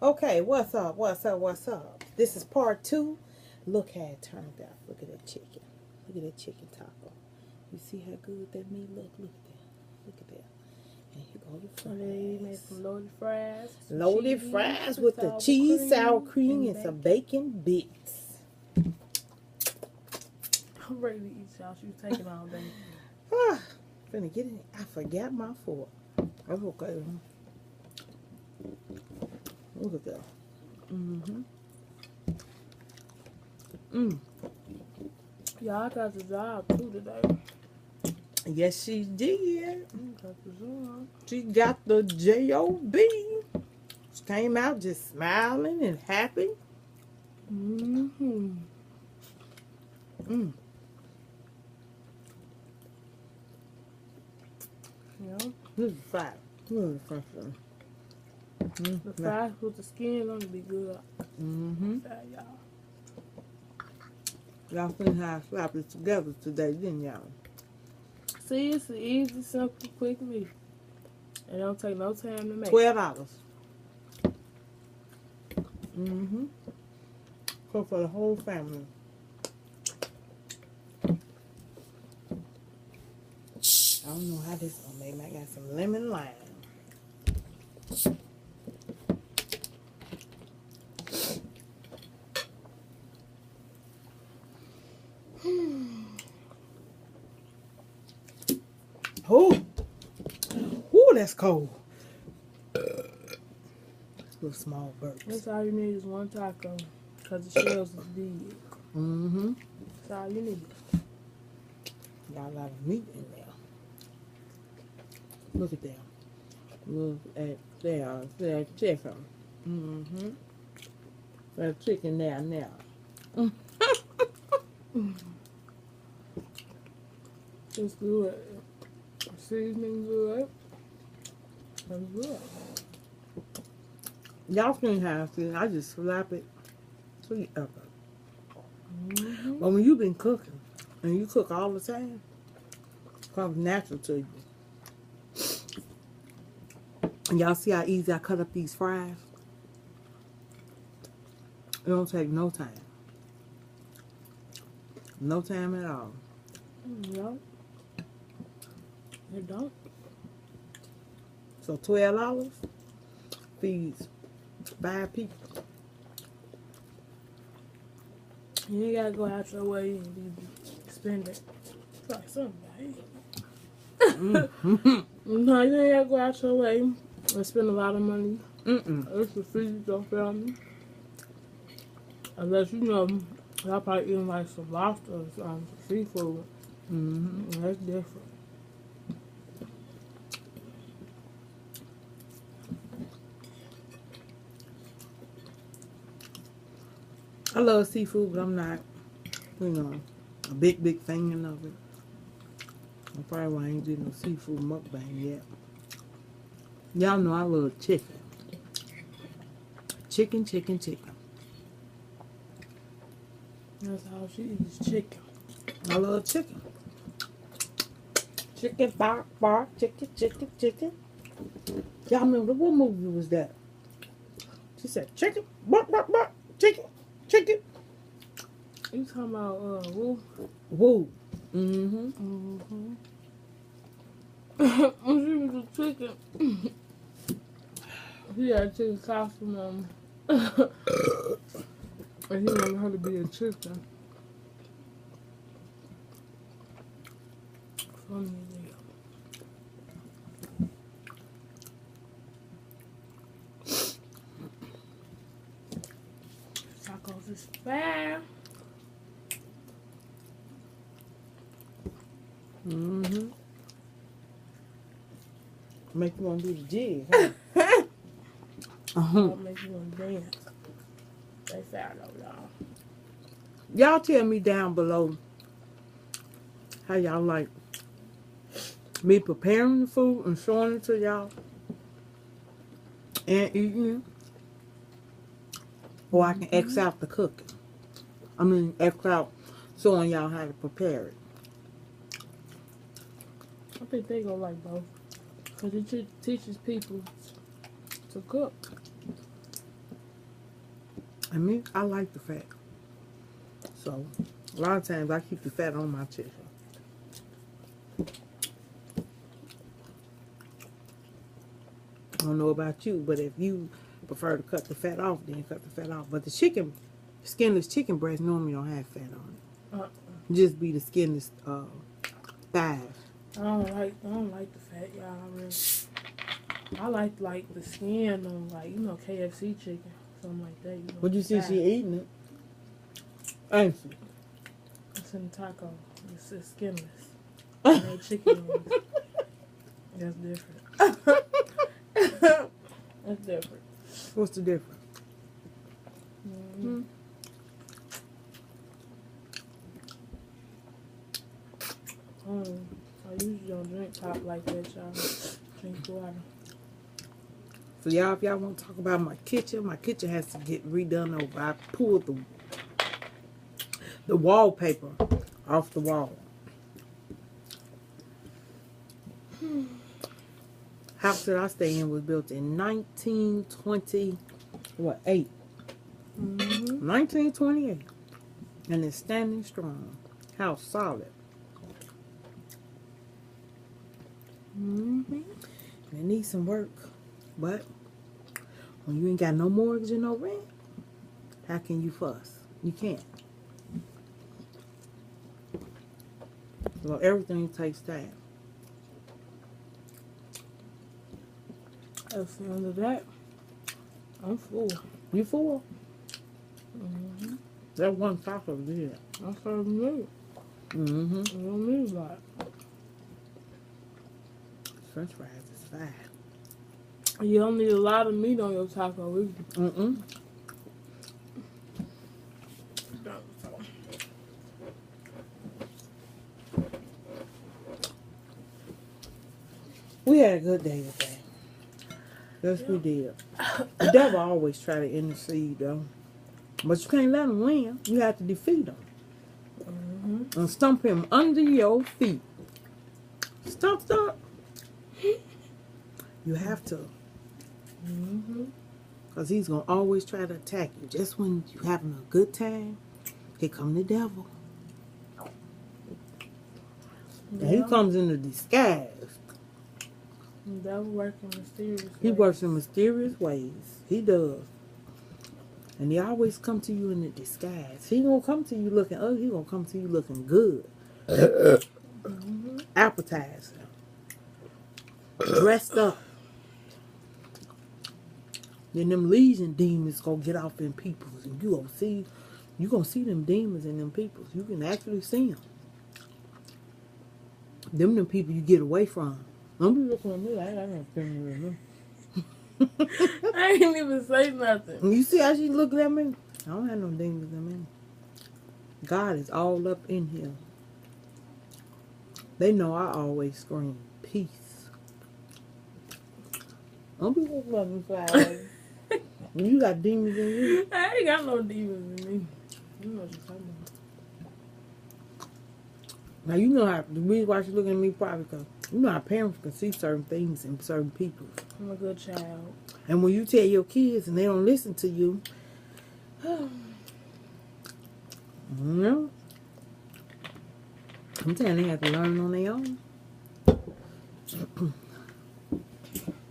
Okay, what's up? What's up? What's up? This is part two. Look how it turned out. Look at that chicken. Look at that chicken taco. You see how good that meat look? Look at that. Look at that. And here go the fries. They made some loaded fries. Loaded cheese, fries with the sour cheese, cream, sour cream, and bacon. some bacon bits. I'm ready to eat, y'all. She was taking all day. Ah, finna get it. I forgot my fork. That's okay. Look at that. Y'all got the job too today. Yes, she did. Got the job. She got the J-O-B. She came out just smiling and happy. Mm-hmm. Yeah. This is fat. This is fresh one. The fries with the skin on it be good. Fat, y'all. Y'all finna have slap it together today, didn't y'all? See, it's an easy, simple, quick meal. It don't take no time to make. $12. Cook for the whole family. I don't know how this gonna make. I got some lemon lime. Oh, ooh, that's cold. Little small burps. That's all you need is one taco. Because the shells is big. That's all you need. Got a lot of meat in there. Look at that. Look at there. That chicken. That chicken there now. It's good. Seasoning good. That's good. Y'all can have it. I just slap it. Sweet up. But when you've been cooking and you cook all the time, it comes natural to you. And y'all see how easy I cut up these fries? It don't take no time. No time at all. No. It don't. So $12 feeds 5 people. You ain't gotta go out your way and spend it. It's like somebody. No, you ain't gotta go out your way and spend a lot of money. It's to feed your family. Unless you know, y'all probably eating like some lobster or some seafood. That's different. I love seafood, but I'm not, a big fan of it. I probably why I ain't did no seafood mukbang yet. Y'all know I love chicken. Chicken. That's how she eats chicken. I love chicken. Chicken, bark, chicken. Y'all remember what movie was that? She said, chicken, bark, chicken. You talking about woo? Woo. When she was a chicken, he had a chicken costume on. And he wanted her to be a chicken. Funny as hell. Tacos is fast. Make you want to do the jig, huh? That'll make you want to dance. They fat though, y'all. Y'all tell me down below how y'all like me preparing the food and showing it to y'all and eating it. Or I can X out the cooking. I mean, X out showing y'all how to prepare it. I think they gonna like both. Because it teaches people to cook. I mean, I like the fat. So, a lot of times I keep the fat on my chicken. I don't know about you, but if you prefer to cut the fat off, then cut the fat off. But the chicken, skinless chicken breast normally don't have fat on it. Just be the skinless thighs. I don't like the fat, y'all. I like the skin on, like, you know, KFC chicken, something like that. You know, But you see she eating it, ain't she? It's in the taco. It's skinless. And they chicken wings. That's different. That's different. What's the difference? Mm-hmm. I usually don't drink pop like that, y'all. Drink water. So y'all, if y'all want to talk about my kitchen has to get redone over. I pulled the wallpaper off the wall. House that I stay in was built in 1928. 1928. And it's standing strong. House solid. It needs some work. But when you ain't got no mortgage and no rent, how can you fuss? You can't. So everything takes time. At the end of that, I'm full. You full? That one taco did. I'm serving you. I don't need a lot. French fries is fine. You don't need a lot of meat on your taco, either. We had a good day today. Yes, we did. The devil always try to intercede, though. But you can't let him win. You have to defeat him. And stomp him under your feet. Stomp. You have to. Because he's going to always try to attack you. Just when you're having a good time, here come the devil. And he comes in a disguise. The devil works in mysterious ways. He works in mysterious ways. He does. And he always come to you in a disguise. He gonna come to you looking ugly. He gonna come to you looking good. Appetizing. Dressed up. Then them legion demons gonna get off in peoples. And you gonna see them demons in them peoples. You can actually see them. Them people you get away from. Don't be looking at me like I don't feeling with them. I ain't even say nothing. You see how she looking at me? I don't have no demons in me. God is all up in here. They know I always scream peace. Don't be looking at me sideways. When you got demons in you. I ain't got no demons in me. You know what you're talking about. Now you know how the reason why she looking at me probably because you know how parents can see certain things in certain people. I'm a good child. And when you tell your kids and they don't listen to you, you know, I'm saying they have to learn on their own.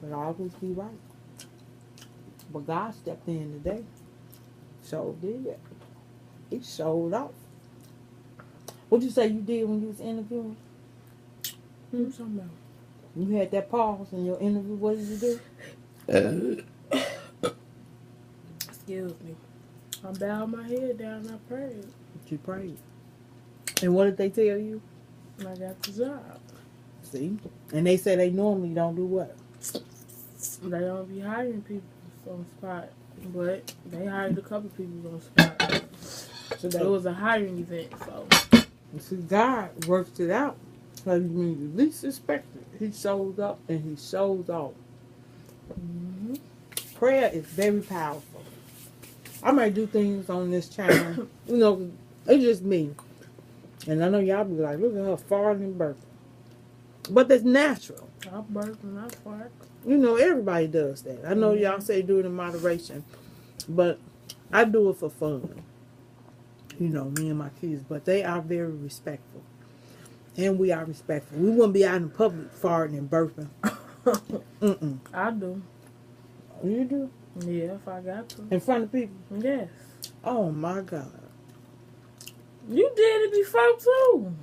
But always be right. But God stepped in today. So did. He showed off. What'd you say you did when you was interviewing? What you talking about? You had that pause in your interview. What did you do? Excuse me. I bowed my head down and I prayed. You prayed. And what did they tell you? And I got the job. See? And they say they normally don't do what? They don't be hiring people on the spot. But they hired a couple people on the spot. So it was a hiring event, so. You see, God works it out. So when you least expect it, He shows up and He shows off. Prayer is very powerful. I might do things on this channel, you know, it's just me. And I know y'all be like, look at her farting and burping. But that's natural. I burp and I fart. You know, everybody does that. I know y'all say do it in moderation. But I do it for fun. You know, me and my kids, but they are very respectful. And we are respectful. We wouldn't be out in public farting and burping. Mm-mm. I do. You do? Yeah, if I got to. In front of people? Yes. Oh, my God. You did it before, too.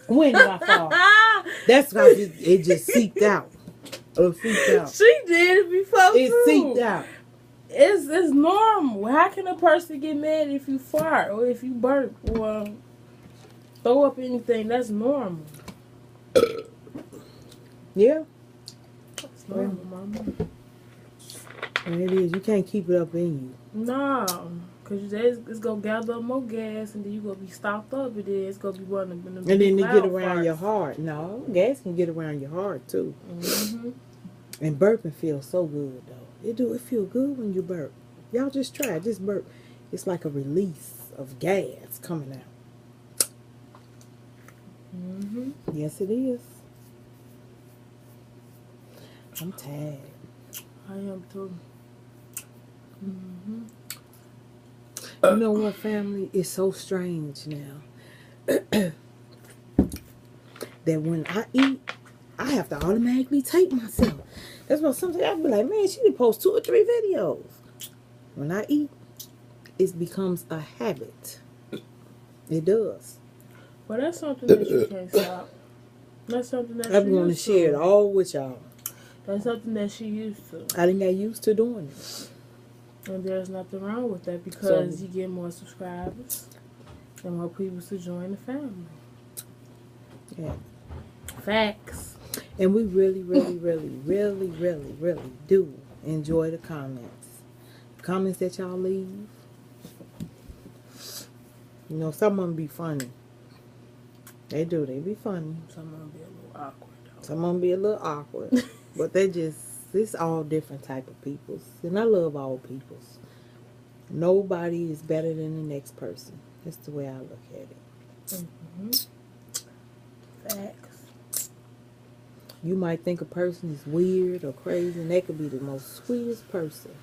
When did I fall? That's because it just seeped out. It seeped out. She did it before, It too. seeped out. It's normal. How can a person get mad if you fart or if you burp or throw up anything? That's normal. Yeah. It's normal, mama. And it is. You can't keep it up in you. No. Because it's going to gather up more gas and then you're going to be stopped up and then it's going to be running. And then it get around your heart. No, gas can get around your heart, too. Mm-hmm. And burping feels so good, though. It feel good when you burp. Y'all just try it. Just burp. It's like a release of gas coming out. Mm-hmm. Yes, it is. I'm tired. I am, too. Mm-hmm. You know what, family? It's so strange now. That when I eat, I have to automatically tape myself. That's why sometimes I'll be like, man, she can post 2 or 3 videos. When I eat, it becomes a habit. It does. Well, that's something that you can't stop. That's something that I'm going to share it all with y'all. That's something that she used to. I didn't get used to doing it. And there's nothing wrong with that because you get more subscribers and more people to join the family. Yeah. Facts. And we really, really, really, really, really, really do enjoy the comments. Comments that y'all leave. You know, some of them be funny. They do. They be funny. Some of them be a little awkward, though. Some of them be a little awkward. But they just, it's all different type of peoples. And I love all peoples. Nobody is better than the next person. That's the way I look at it. Mm-hmm. Facts. You might think a person is weird or crazy, and they could be the most sweetest person.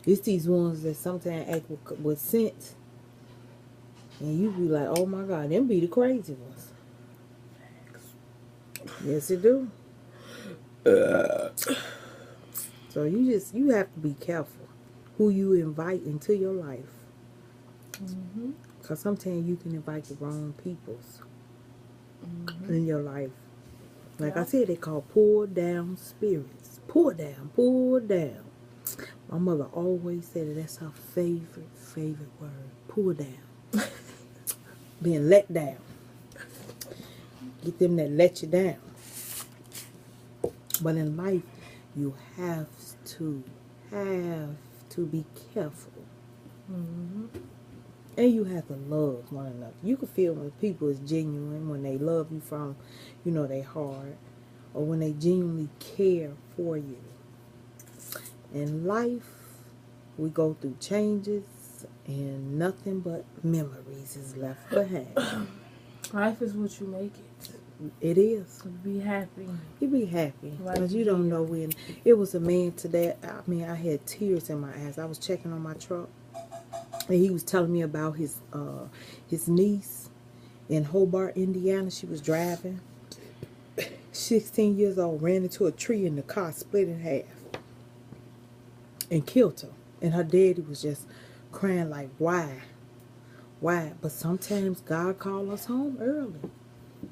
It's these ones that sometimes act with sense. And you be like, oh my God, them be the crazy ones. Yes, it do. So you have to be careful who you invite into your life. Mm-hmm. Because sometimes you can invite the wrong peoples in your life. Like I said, they call pour down spirits. Pour down, pour down. My mother always said that that's her favorite word. Pour down. Being let down. Get them that let you down. But in life, you have to be careful. Mm-hmm. And you have to love one another. You can feel when people is genuine, when they love you from, you know, their heart, or when they genuinely care for you. In life, we go through changes, and nothing but memories is left behind. Life is what you make it. It is. Be happy. You be happy. Because you don't know when. It was a man today. I mean, I had tears in my eyes. I was checking on my truck. And he was telling me about his niece in Hobart, Indiana. She was driving. 16 years old. Ran into a tree and the car split in half. And killed her. And her daddy was just crying like, why? Why? But sometimes God calls us home early.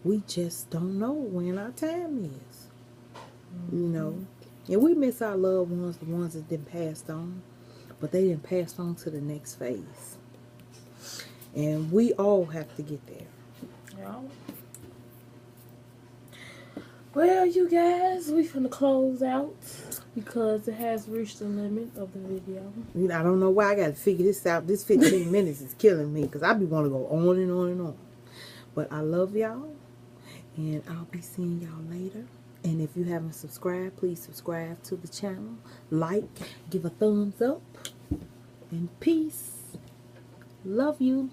We just don't know when our time is. You know. And we miss our loved ones, the ones that didn't pass on. But they didn't pass on to the next phase. And we all have to get there. Yeah. Well, you guys, we finna close out because it has reached the limit of the video. I don't know why I got to figure this out. This 15 minutes is killing me because I be want to go on and on and on. But I love y'all. And I'll be seeing y'all later. And if you haven't subscribed, please subscribe to the channel. Like, give a thumbs up. And peace. Love you.